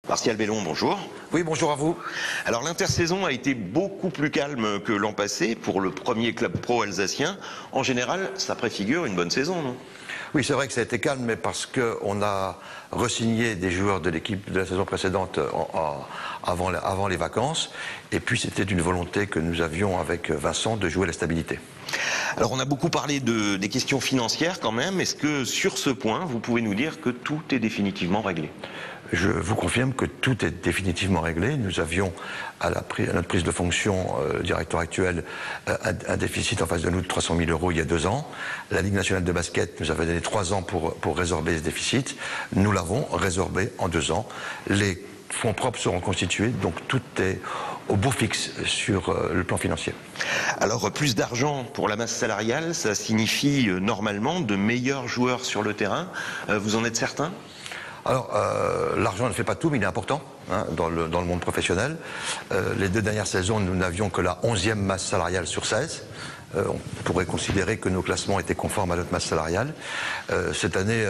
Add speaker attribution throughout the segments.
Speaker 1: Martial Bellon, bonjour.
Speaker 2: Oui, bonjour à vous.
Speaker 1: Alors l'intersaison a été beaucoup plus calme que l'an passé pour le premier club pro alsacien. En général, ça préfigure une bonne saison, non?
Speaker 2: Oui, c'est vrai que ça a été calme, mais parce qu'on a re-signé des joueurs de l'équipe de la saison précédente avant les vacances. Et puis c'était une volonté que nous avions avec Vincent de jouer la stabilité.
Speaker 1: Alors on a beaucoup parlé des questions financières quand même. Est-ce que sur ce point, vous pouvez nous dire que tout est définitivement réglé?
Speaker 2: Je vous confirme que tout est définitivement réglé. Nous avions, à notre prise de fonction, le directeur actuel, un déficit en face de nous de 300 000 € il y a 2 ans. La Ligue nationale de basket nous avait donné 3 ans pour résorber ce déficit. Nous l'avons résorbé en 2 ans. Les fonds propres seront constitués, donc tout est au beau fixe sur le plan financier.
Speaker 1: Alors plus d'argent pour la masse salariale, ça signifie normalement de meilleurs joueurs sur le terrain. Vous en êtes certain ?
Speaker 2: Alors, l'argent ne fait pas tout, mais il est important dans le monde professionnel. Les 2 dernières saisons, nous n'avions que la 11e masse salariale sur 16. On pourrait considérer que nos classements étaient conformes à notre masse salariale. Cette année,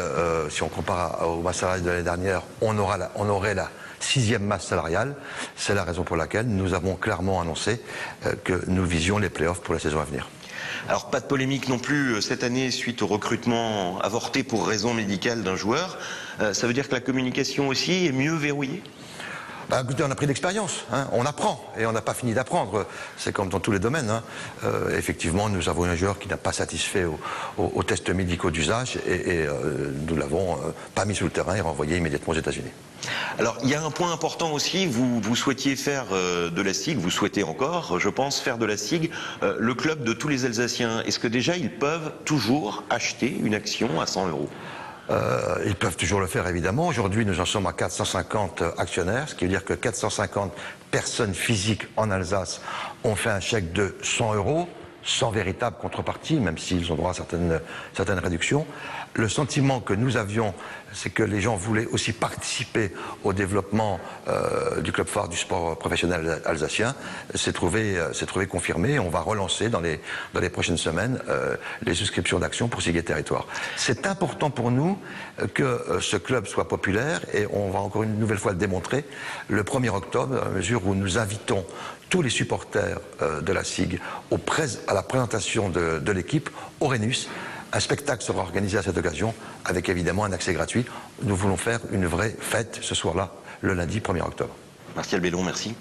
Speaker 2: si on compare aux masses salariales de l'année dernière, on aurait la 6e masse salariale. C'est la raison pour laquelle nous avons clairement annoncé que nous visions les playoffs pour la saison à venir.
Speaker 1: Alors pas de polémique non plus cette année suite au recrutement avorté pour raison médicale d'un joueur. Ça veut dire que la communication aussi est mieux verrouillée ?
Speaker 2: Bah, écoutez, on a pris d'expérience, on apprend et on n'a pas fini d'apprendre. C'est comme dans tous les domaines. Effectivement, nous avons un joueur qui n'a pas satisfait aux tests médicaux d'usage et nous ne l'avons pas mis sur le terrain et renvoyé immédiatement aux États-Unis.
Speaker 1: Alors, il y a un point important aussi, vous souhaitiez faire de la SIG, vous souhaitez encore, je pense, faire de la SIG le club de tous les Alsaciens. Est-ce que déjà ils peuvent toujours acheter une action à 100 €?
Speaker 2: Ils peuvent toujours le faire, évidemment. Aujourd'hui, nous en sommes à 450 actionnaires, ce qui veut dire que 450 personnes physiques en Alsace ont fait un chèque de 100 €, sans véritable contrepartie, même s'ils ont droit à certaines réductions. Le sentiment que nous avions, c'est que les gens voulaient aussi participer au développement du club phare du sport professionnel alsacien. C'est trouvé confirmé. On va relancer dans les prochaines semaines les souscriptions d'actions pour Siguet Territoire. C'est important pour nous que ce club soit populaire et on va encore une nouvelle fois le démontrer le 1er octobre, à mesure où nous invitons tous les supporters de la SIG à la présentation de l'équipe au Rhenus. Un spectacle sera organisé à cette occasion, avec évidemment un accès gratuit. Nous voulons faire une vraie fête ce soir-là, le lundi 1er octobre.
Speaker 1: Martial Bellon, merci.